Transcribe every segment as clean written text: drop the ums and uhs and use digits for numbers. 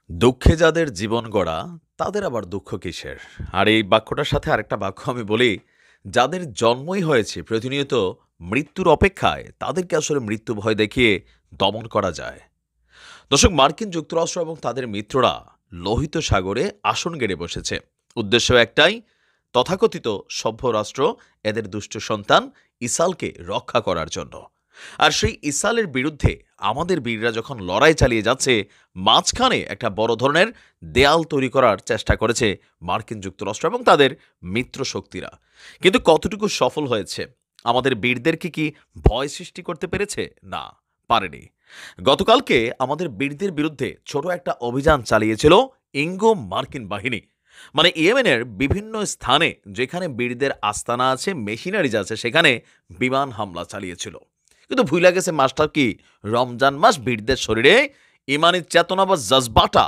দুঃখে যাদের জীবন গড়া, তাদের আবার দুঃখ কিসের? আর এই বাক্যটার সাথে আরেকটা বাক্য আমি বলি, যাদের জন্মই হয়েছে প্রতিনিয়ত মৃত্যুর অপেক্ষায়, তাদেরকে আসলে মৃত্যু ভয় দেখিয়ে দমন করা যায়। দর্শক, মার্কিন যুক্তরাষ্ট্র এবং তাদের মিত্ররা লোহিত সাগরে আসন গেড়ে বসেছে। উদ্দেশ্য একটাই, তথাকথিত সভ্য রাষ্ট্র এদের দুষ্ট সন্তান ইসালকে রক্ষা করার জন্য। আর সেই ইসালের বিরুদ্ধে আমাদের বীররা যখন লড়াই চালিয়ে যাচ্ছে, মাঝখানে একটা বড় ধরনের দেয়াল তৈরি করার চেষ্টা করেছে মার্কিন যুক্তরাষ্ট্র এবং তাদের মিত্র শক্তিরা। কিন্তু কতটুকু সফল হয়েছে? আমাদের বীরদেরকে কি ভয় সৃষ্টি করতে পেরেছে? না, পারেনি। গতকালকে আমাদের বীরদের বিরুদ্ধে ছোট একটা অভিযান চালিয়েছিল ইঙ্গো মার্কিন বাহিনী। মানে ইয়েমেনের বিভিন্ন স্থানে যেখানে বীরদের আস্তানা আছে, মেশিনারিজ আছে, সেখানে বিমান হামলা চালিয়েছিল। কিন্তু ভুলে গেছে মাসটা কি, রমজান মাস। বীরদের শরীরে ইমানি চেতনা বা জজবাটা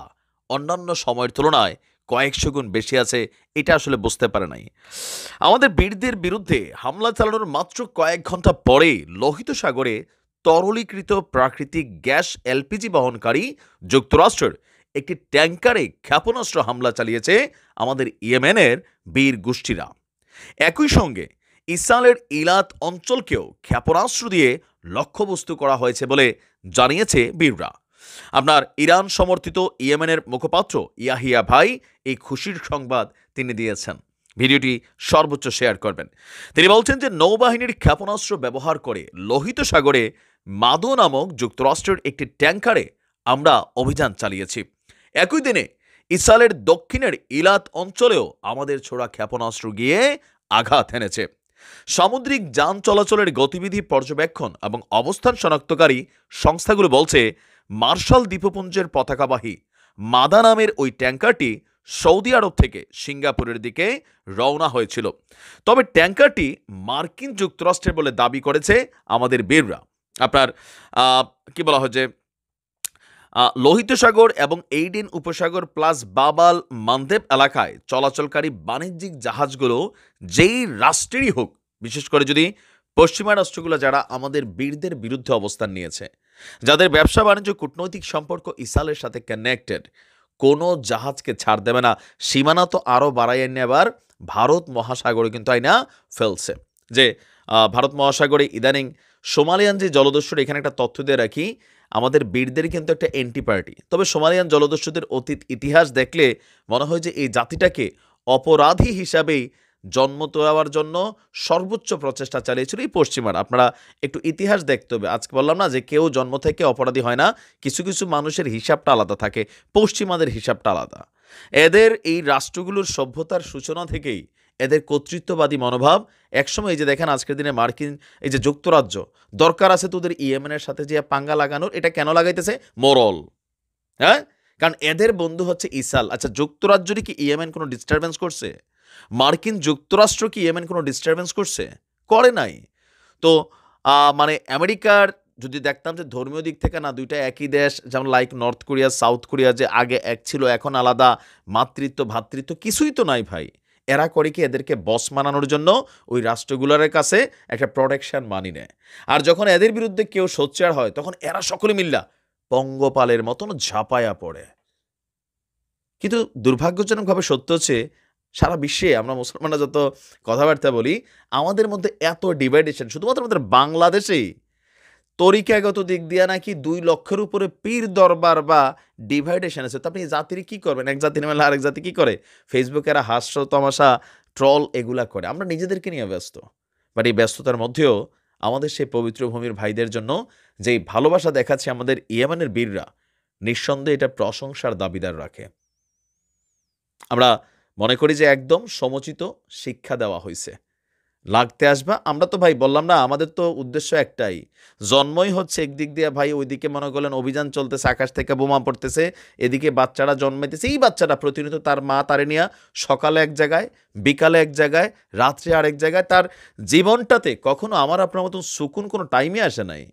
অন্যান্য সময়ের তুলনায় কয়েকশো গুণ বেশি আছে, এটা আসলে বুঝতে পারে নাই। আমাদের বীরদের বিরুদ্ধে হামলা চালানোর মাত্র কয়েক ঘন্টা পরেই লোহিত সাগরে তরলীকৃত প্রাকৃতিক গ্যাস এলপিজি বহনকারী যুক্তরাষ্ট্রের একটি ট্যাঙ্কারে ক্ষেপণাস্ত্র হামলা চালিয়েছে আমাদের ইয়েমেনের বীর গোষ্ঠীরা। একই সঙ্গে ইসরায়েলের ইলাত অঞ্চলকেও ক্ষেপণাস্ত্র দিয়ে লক্ষ্যবস্তু করা হয়েছে বলে জানিয়েছে বীররা। আপনার ইরান সমর্থিত ইয়েমেনের মুখপাত্র ইয়াহিয়া ভাই এই খুশির সংবাদ তিনি দিয়েছেন। ভিডিওটি সর্বোচ্চ শেয়ার করবেন। তিনি বলছেন যে নৌবাহিনীর ক্ষেপণাস্ত্র ব্যবহার করে লোহিত সাগরে মাদো নামক যুক্তরাষ্ট্রের একটি ট্যাঙ্কারে আমরা অভিযান চালিয়েছি। একই দিনে ইসরায়েলের দক্ষিণের ইলাত অঞ্চলেও আমাদের ছোড়া ক্ষেপণাস্ত্র গিয়ে আঘাত এনেছে। সামুদ্রিক যান চলাচলের গতিবিধি পর্যবেক্ষণ এবং অবস্থান শনাক্তকারী সংস্থাগুলো বলছে, মার্শাল দ্বীপপুঞ্জের পতাকাবাহী মাদা নামের ওই ট্যাঙ্কারটি সৌদি আরব থেকে সিঙ্গাপুরের দিকে রওনা হয়েছিল। তবে ট্যাঙ্কারটি মার্কিন যুক্তরাষ্ট্রের বলে দাবি করেছে আমাদের বীররা। আপনার কি বলা হয় যে লোহিত সাগর এবং এইডেন উপসাগর প্লাস বাবাল মানদেব এলাকায় চলাচলকারী বাণিজ্যিক জাহাজগুলো যেই রাষ্ট্রেরই হোক, বিশেষ করে যদি পশ্চিমা রাষ্ট্রগুলো যারা আমাদের বীরদের বিরুদ্ধে অবস্থান নিয়েছে, যাদের ব্যবসা বাণিজ্য কূটনৈতিক সম্পর্ক ইসরায়েলের সাথে কানেক্টেড, কোনো জাহাজকে ছাড় দেবে না। সীমানা তো আরও বাড়াই নেবার ভারত মহাসাগরে কিন্তু আইনা ফেলছে যে ভারত মহাসাগরে ইদানিং সোমালিয়ান যে জলদস্যুরা, এখানে একটা তথ্য দিয়ে রাখি, আমাদের বীরদের কিন্তু একটা এন্টি পার্টি। তবে সোমালিয়ান জলদস্যুদের অতীত ইতিহাস দেখলে মনে হয় যে এই জাতিটাকে অপরাধী হিসাবেই জন্ম দেওয়ার জন্য সর্বোচ্চ প্রচেষ্টা চালিয়েছিল এই পশ্চিমারা। আপনারা একটু ইতিহাস দেখতে হবে। আজকে বললাম না যে কেউ জন্ম থেকে অপরাধী হয় না, কিছু কিছু মানুষের হিসাবটা আলাদা থাকে, পশ্চিমাদের হিসাবটা আলাদা। এদের এই রাষ্ট্রগুলোর সভ্যতার সূচনা থেকেই এদের কর্তৃত্ববাদী মনোভাব। একসময় এই যে দেখেন আজকের দিনে মার্কিন এই যে যুক্তরাজ্য, দরকার আছে তোদের ইয়েমেনের সাথে যে পাঙ্গা লাগানোর, এটা কেন লাগাইতেছে? মোরল, হ্যাঁ, কারণ এদের বন্ধু হচ্ছে ইসাল। আচ্ছা, যুক্তরাজ্যরই কি ইয়েমেন কোনো ডিস্টারবেন্স করছে? মার্কিন যুক্তরাষ্ট্র কি ইয়েমেন কোনো ডিস্টারবেন্স করছে? করে নাই। তো মানে আমেরিকার যদি দেখতাম যে ধর্মীয় দিক থেকে না দুইটা একই দেশ, যেমন like north Korea south Korea, যে আগে এক ছিল এখন আলাদা, মাতৃত্ব ভ্রাতৃত্ব কিছুই তো নাই ভাই। এরা করে কি এদেরকে বস মানানোর জন্য ওই রাষ্ট্রগুলোর কাছে একটা প্রোটেকশন মানি নেয়। আর যখন এদের বিরুদ্ধে কেউ সোচ্চার হয়, তখন এরা সকলে মিল্লা পঙ্গপালের মতন ঝাঁপায়া পড়ে। কিন্তু দুর্ভাগ্যজনকভাবে সত্য হচ্ছে, সারা বিশ্বে আমরা মুসলমানরা যত কথাবার্তা বলি, আমাদের মধ্যে এত ডিভাইডেশন শুধুমাত্র আমাদের বাংলাদেশেই। তরিকাগত দিক দিয়ে নাকি 2 লক্ষের উপরে পীর দরবার বা ডিভাইডেশন আছে। তো আপনি জাতির কি করবেন? এক জাতি নেমে আরেক জাতি কি করে? ফেসবুকে এরা হাস্য তামাশা ট্রল এগুলা করে। আমরা নিজেদেরকে নিয়ে ব্যস্ত। বাট এই ব্যস্ততার মধ্যেও আমাদের সেই পবিত্র ভূমির ভাইদের জন্য যেই ভালোবাসা দেখাচ্ছে আমাদের ইয়েমেনের বীররা, নিঃসন্দেহে এটা প্রশংসার দাবিদার রাখে। আমরা মনে করি যে একদম সমুচিত শিক্ষা দেওয়া হয়েছে। লাগতে আসবা। আমরা তো ভাই বললাম না, আমাদের তো উদ্দেশ্য একটাই। জন্মই হচ্ছে একদিক দিয়ে ভাই, ওইদিকে মনে করলেন অভিযান চলতেছে, আকাশ থেকে বোমা পড়তেছে, এদিকে বাচ্চারা জন্মাইতেছে। এই বাচ্চাটা প্রতিনিয়ত তার মা তারে নিয়ে সকালে এক জায়গায়, বিকালে এক জায়গায়, রাত্রে আরেক জায়গায়, তার জীবনটাতে কখনো আমার আপনার মতন সুকুন কোনো টাইমে আসে নাই।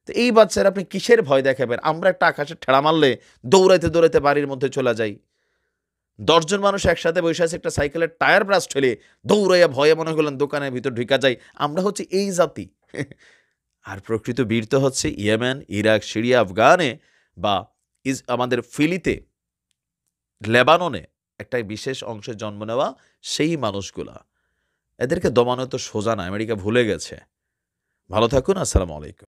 তো এই বাচ্চারা আপনি কিসের ভয় দেখাবেন? আমরা একটা আকাশে ঠেড়া মারলে দৌড়াইতে দৌড়াইতে বাড়ির মধ্যে চলে যাই। 10 জন মানুষ একসাথে বসে আছে, একটা সাইকেলের টায়ার ব্রাস্ট হলে দৌড়াইয়া ভয়ে মনে করলেন দোকানের ভিতর ঢুকা যায়। আমরা হচ্ছে এই জাতি। আর প্রকৃত বীর তো হচ্ছে ইয়েমেন, ইরাক, সিরিয়া, আফগানে বা আমাদের ফিলিতে, লেবাননে একটা বিশেষ অংশে জন্ম নেওয়া সেই মানুষগুলা। এদেরকে দমানো তো সোজা না। আমেরিকা ভুলে গেছে। ভালো থাকুন। আসসালামু আলাইকুম।